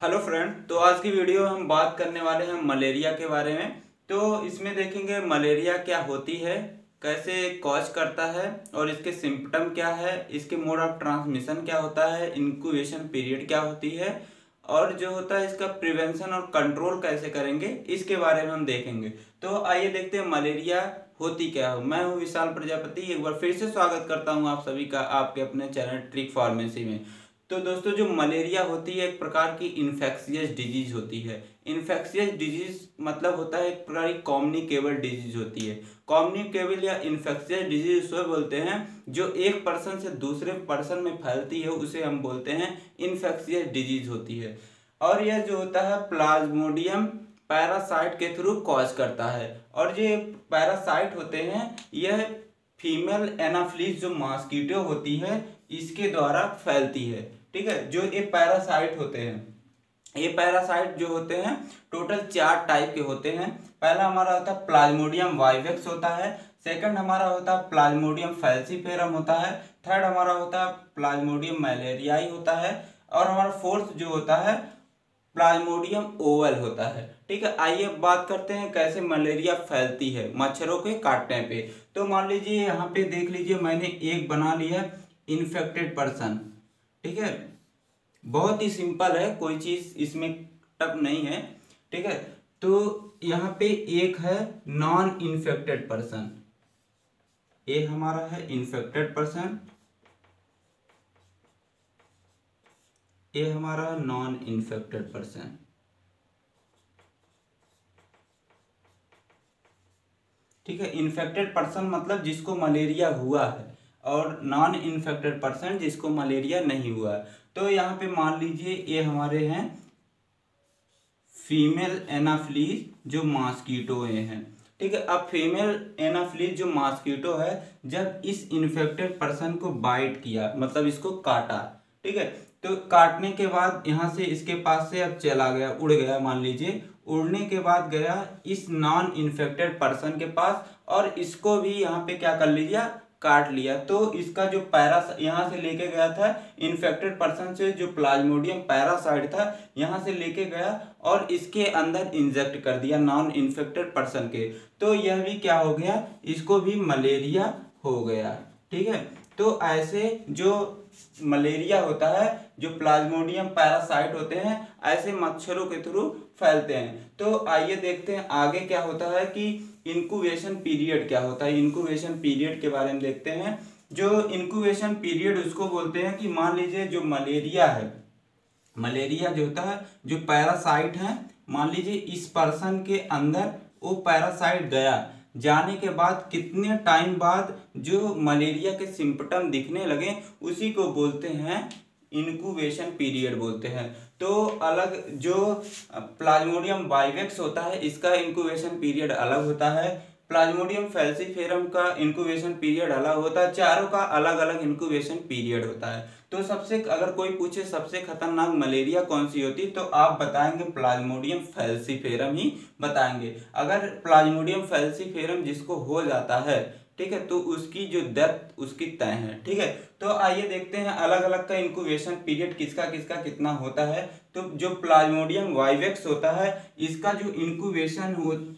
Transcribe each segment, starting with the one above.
Hello friend. तो आज की वीडियो हम बात करने वाले हैं मलेरिया के बारे में। तो इसमें देखेंगे मलेरिया क्या होती है, कैसे कॉज करता है और इसके सिम्टम क्या है, इसके मोड ऑफ ट्रांसमिशन क्या होता है, इंक्यूबेशन पीरियड क्या होती है और जो होता है इसका प्रिवेंशन और कंट्रोल कैसे करेंगे, इसके बारे में हम देखेंगे। तो आइए देखते हैं मलेरिया होती क्या हो। मैं हूं विशाल प्रजापति, एक बार फिर से स्वागत करता हूं आप सभी का आपके अपने चैनल ट्रिक फार्मेसी में। तो दोस्तों, जो मलेरिया होती है एक प्रकार की इन्फेक्शियस डिजीज होती है। इन्फेक्शियस डिजीज मतलब होता है एक प्रकार की कम्युनिकेबल डिजीज होती है। कम्युनिकेबल या इन्फेक्शियस डिजीज उसे बोलते हैं जो एक पर्सन से दूसरे पर्सन में फैलती है, उसे हम बोलते हैं इन्फेक्शियस डिजीज होती है। और यह जो होता है प्लाज्मोडियम पैरासाइट के थ्रू कॉज करता है। और ये पैरासाइट होते हैं, यह फीमेल एनाफ्लीज जो मॉस्किटो होती है इसके द्वारा फैलती है। ठीक है, जो ये पैरासाइट होते हैं, ये पैरासाइट जो होते हैं टोटल 4 टाइप के होते हैं। पहला हमारा होता है प्लाज्मोडियम वाइवेक्स होता है, सेकंड हमारा होता है प्लाज्मोडियम फैल्सीफेरम होता है, थर्ड हमारा होता है प्लाज्मोडियम मलेरियाई होता है और हमारा फोर्थ जो होता है प्लाज्मोडियम ओवल होता है। ठीक है, आइए बात करते हैं कैसे मलेरिया फैलती है मच्छरों के काटने पे। तो मान लीजिए यहाँ पे देख लीजिए, मैंने एक बना लिया इन्फेक्टेड पर्सन। ठीक है, बहुत ही सिंपल है, कोई चीज इसमें टफ नहीं है। ठीक है, तो यहाँ पे एक है नॉन इन्फेक्टेड पर्सन, ये हमारा है इन्फेक्टेड पर्सन, ये हमारा नॉन इन्फेक्टेड पर्सन। ठीक है, इन्फेक्टेड पर्सन मतलब जिसको मलेरिया हुआ है और नॉन इन्फेक्टेड पर्सन जिसको मलेरिया नहीं हुआ है। तो यहाँ पे मान लीजिए ये हमारे हैं फीमेल एनाफ्लीज जो मॉस्किटो हैं। ठीक है, अब फीमेल एनाफ्लीज जो मॉस्किटो है जब इस इन्फेक्टेड पर्सन को बाइट किया मतलब इसको काटा, ठीक है, तो काटने के बाद यहाँ से इसके पास से अब चला गया, उड़ गया, मान लीजिए उड़ने के बाद गया इस नॉन इन्फेक्टेड पर्सन के पास और इसको भी यहाँ पे क्या कर लिया, काट लिया। तो इसका जो यहाँ से लेके गया था इन्फेक्टेड पर्सन से जो प्लाज्मोडियम पैरासाइट था यहाँ से लेके गया और इसके अंदर इंजेक्ट कर दिया नॉन इन्फेक्टेड पर्सन के, तो यह भी क्या हो गया, इसको भी मलेरिया हो गया। ठीक है, तो ऐसे जो मलेरिया होता है जो प्लाज्मोडियम पैरासाइट होते हैं ऐसे मच्छरों के थ्रू फैलते हैं। तो आइए देखते हैं आगे क्या होता है कि इंक्यूबेशन पीरियड क्या होता है। इंक्यूबेशन पीरियड के बारे में देखते हैं। जो इंक्यूबेशन पीरियड उसको बोलते हैं कि मान लीजिए जो मलेरिया है, मलेरिया जो होता है जो पैरासाइट है, मान लीजिए इस पर्सन के अंदर वो पैरासाइट गया, जाने के बाद कितने टाइम बाद जो मलेरिया के सिम्पटम दिखने लगे उसी को बोलते हैं इंक्यूबेशन पीरियड बोलते हैं। तो अलग जो प्लाज्मोडियम वाइवेक्स होता है इसका इंक्यूबेशन पीरियड अलग होता है, प्लाज्मोडियम फैल्सीफेरम का इंक्यूबेशन पीरियड अलग होता है, चारों का अलग अलग इंक्यूबेशन पीरियड होता है। तो सबसे अगर कोई पूछे सबसे खतरनाक मलेरिया कौन सी होती तो आप बताएंगे प्लाज्मोडियम फैल्सीफेरम ही बताएंगे। अगर प्लाज्मोडियम फैल्सीफेरम जिसको हो जाता है, ठीक है, तो उसकी जो डेथ उसकी तय है। ठीक है, तो आइए देखते हैं अलग अलग का इंक्यूबेशन पीरियड किसका किसका कितना होता है। तो जो प्लाज्मोडियम वाइवेक्स होता है इसका जो इंक्यूबेशन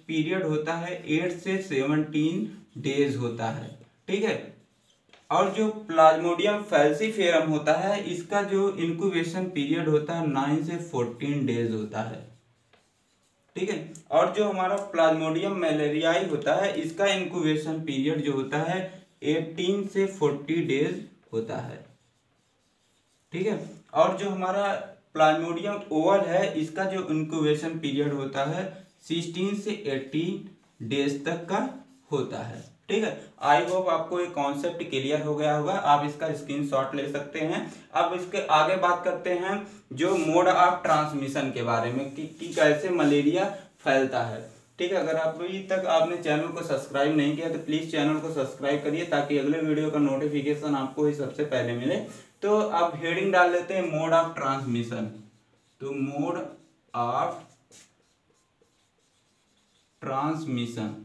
पीरियड होता है 8 से 17 डेज होता है। ठीक है, और जो प्लाज्मोडियम फैल्सीफेरम होता है इसका जो इंक्यूबेशन पीरियड होता है 9 से 14 डेज होता है। ठीक है, और जो हमारा प्लाज्मोडियम मलेरियाई होता है इसका इंक्यूबेशन पीरियड जो होता है 18 से 40 डेज होता है। ठीक है, और जो हमारा प्लाज्मोडियम ओवल है इसका जो इंक्यूबेशन पीरियड होता है 16 से 18 डेज तक का होता है। ठीक है, आई होप आपको ये कॉन्सेप्ट क्लियर हो गया होगा, आप इसका स्क्रीनशॉट ले सकते हैं। अब इसके आगे बात करते हैं जो मोड ऑफ ट्रांसमिशन के बारे में कि कैसे मलेरिया फैलता है। ठीक है, अगर अभी तक आपने चैनल को सब्सक्राइब नहीं किया तो प्लीज चैनल को सब्सक्राइब करिए ताकि अगले वीडियो का नोटिफिकेशन आपको ही सबसे पहले मिले। तो अब हेडिंग डाल लेते हैं मोड ऑफ ट्रांसमिशन। तो मोड ऑफ ट्रांसमिशन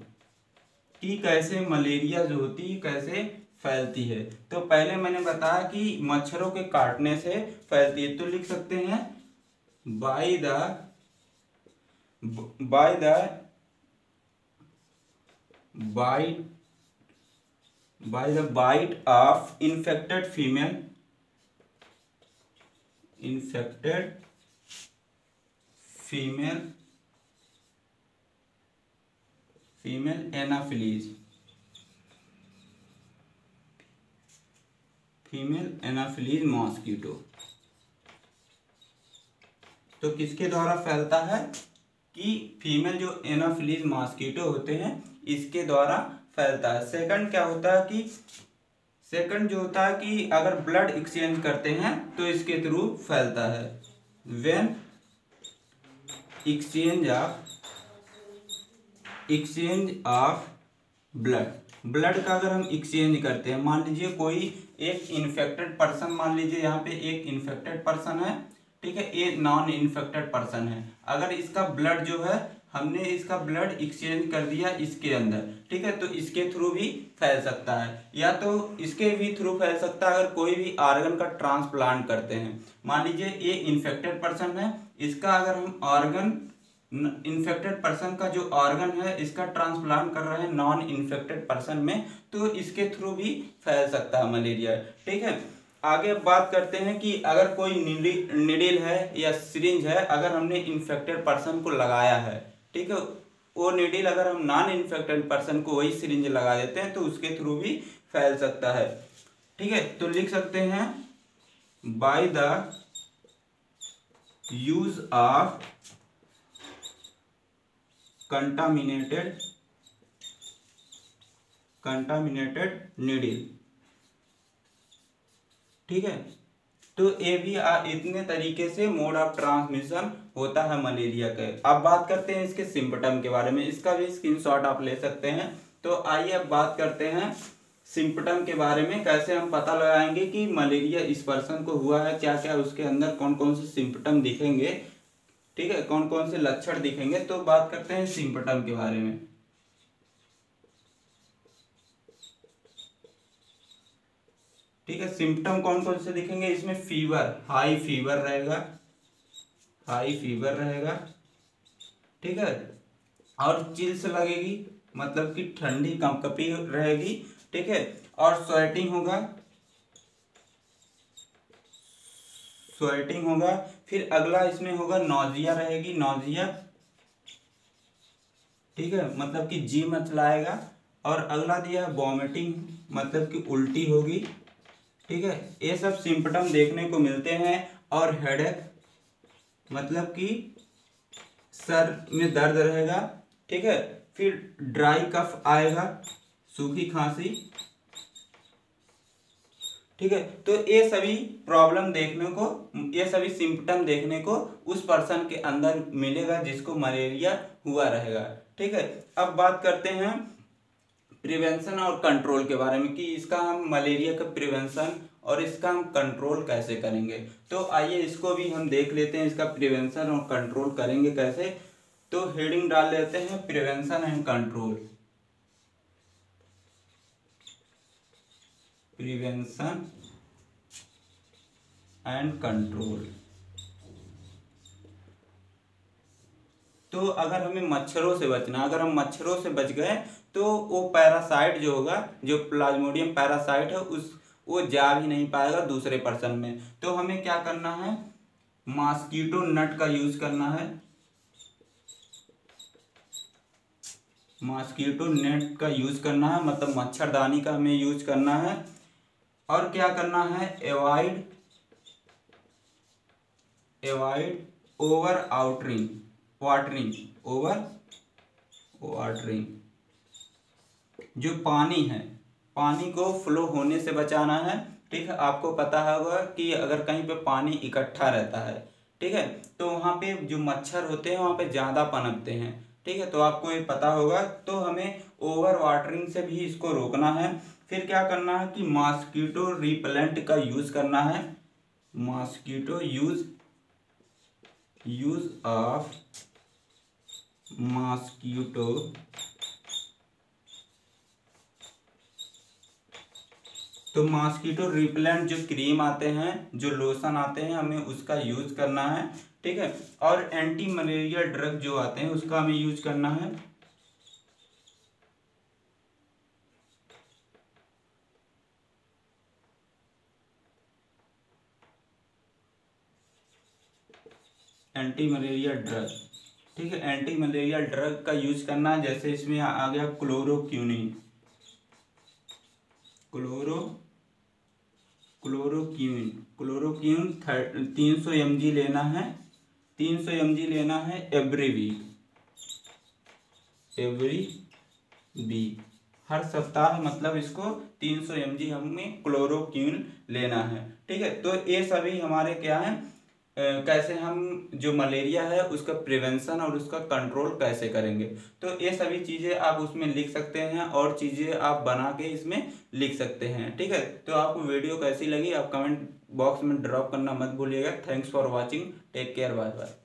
कि कैसे मलेरिया जो होती है कैसे फैलती है। तो पहले मैंने बताया कि मच्छरों के काटने से फैलती है, तो लिख सकते हैं by the bite of infected female anopheles mosquito. तो किसके द्वारा फैलता है कि फीमेल जो एनाफिलीज मॉस्किटो होते हैं इसके द्वारा फैलता है। सेकंड क्या होता है कि सेकंड जो होता है कि अगर ब्लड एक्सचेंज करते हैं तो इसके थ्रू फैलता है। व्हेन एक्सचेंज ऑफ ब्लड का अगर हम एक्सचेंज करते हैं, मान लीजिए कोई एक इन्फेक्टेड पर्सन, मान लीजिए यहाँ पे एक इन्फेक्टेड पर्सन है, ठीक है, एक नॉन इन्फेक्टेड पर्सन है। अगर इसका ब्लड जो है हमने इसका ब्लड एक्सचेंज कर दिया इसके अंदर, ठीक है, तो इसके थ्रू भी फैल सकता है, या तो इसके भी थ्रू फैल सकता है अगर कोई भी ऑर्गन का ट्रांसप्लांट करते हैं। मान लीजिए ये इन्फेक्टेड पर्सन है, इसका अगर हम ऑर्गन इन्फेक्टेड पर्सन का जो ऑर्गन है इसका ट्रांसप्लांट कर रहे हैं नॉन इन्फेक्टेड पर्सन में, तो इसके थ्रू भी फैल सकता है मलेरिया, ठीक है। आगे बात करते हैं कि अगर कोई निडिल है या सिरिंज है, अगर हमने इन्फेक्टेड पर्सन को लगाया है, ठीक है, वो निडिल अगर हम नॉन इन्फेक्टेड पर्सन को वही सिरिंज लगा देते हैं तो उसके थ्रू भी फैल सकता है, ठीक है। तो लिख सकते हैं by the use of contaminated needle, ठीक है। तो ये भी इतने तरीके से मोड ऑफ ट्रांसमिशन होता है मलेरिया के। अब बात करते हैं इसके सिम्पटम के बारे में, इसका भी स्क्रीनशॉट आप ले सकते हैं। तो आइए अब बात करते हैं सिम्पटम के बारे में, कैसे हम पता लगाएंगे कि मलेरिया इस पर्सन को हुआ है, क्या क्या उसके अंदर कौन कौन से सिम्पटम दिखेंगे, ठीक है, कौन कौन से लक्षण दिखेंगे। तो बात करते हैं सिम्पटम के बारे में। ठीक है, सिम्पटम कौन कौन से दिखेंगे इसमें? फीवर, हाई फीवर रहेगा, ठीक है, और चिल्स लगेगी, मतलब कि ठंडी कंपकपी रहेगी, ठीक है, और स्वेटिंग होगा। फिर अगला इसमें होगा नौजिया रहेगी, नौजिया, ठीक है, मतलब कि जी मचलाएगा। और अगला दिया है वॉमिटिंग, मतलब कि उल्टी होगी, ठीक है। ये सब सिम्पटम देखने को मिलते हैं। और हेडेक, मतलब कि सर में दर्द रहेगा, ठीक है। फिर ड्राई कफ आएगा, सूखी खांसी, ठीक है। तो ये सभी प्रॉब्लम देखने को, ये सभी सिम्पटम देखने को उस पर्सन के अंदर मिलेगा जिसको मलेरिया हुआ रहेगा, ठीक है। अब बात करते हैं प्रिवेंशन और कंट्रोल के बारे में कि इसका हम मलेरिया का प्रिवेंशन और इसका हम कंट्रोल कैसे करेंगे। तो आइए इसको भी हम देख लेते हैं, इसका प्रिवेंशन और कंट्रोल करेंगे कैसे। तो हेडिंग डाल लेते हैं prevention and control, prevention and control. तो अगर हमें मच्छरों से बचना, अगर हम मच्छरों से बच गए तो वो पैरासाइट जो होगा, जो प्लाज्मोडियम पैरासाइट है, वो जा भी नहीं पाएगा दूसरे पर्सन में। तो हमें क्या करना है, मॉस्किटो नेट का यूज करना है, मॉस्किटो नेट का यूज करना है, मतलब मच्छरदानी का हमें यूज करना है। और क्या करना है, अवॉइड ओवर वाटरिंग, जो पानी है, पानी को फ्लो होने से बचाना है, ठीक है। आपको पता होगा कि अगर कहीं पे पानी इकट्ठा रहता है, ठीक है, तो वहाँ पे जो मच्छर होते हैं वहाँ पे ज़्यादा पनपते हैं, ठीक है, तो आपको ये पता होगा। तो हमें ओवर वाटरिंग से भी इसको रोकना है। फिर क्या करना है कि मॉस्किटो रिपेलेंट का यूज़ करना है, मॉस्किटो यूज ऑफ मॉस्किटो तो मॉस्किटो रिपेलेंट जो क्रीम आते हैं, जो लोशन आते हैं, हमें उसका यूज करना है, ठीक है। और एंटी मलेरिया ड्रग जो आते हैं उसका हमें यूज करना है एंटी मलेरिया ड्रग, ठीक है। एंटी मलेरिया ड्रग का यूज करना है, जैसे इसमें आ गया क्लोरोक्विनीन, क्लोरोक्विन 300 mg लेना है, 300 mg लेना है एवरी वीक, हर सप्ताह मतलब इसको 300 mg हमें क्लोरोक्विन लेना है, ठीक है। तो ये सभी हमारे क्या है, कैसे हम जो मलेरिया है उसका प्रिवेंशन और उसका कंट्रोल कैसे करेंगे, तो ये सभी चीज़ें आप उसमें लिख सकते हैं और चीज़ें आप बना के इसमें लिख सकते हैं, ठीक है। तो आपको वीडियो कैसी लगी आप कमेंट बॉक्स में ड्रॉप करना मत भूलिएगा। Thanks for watching, take care, bye bye.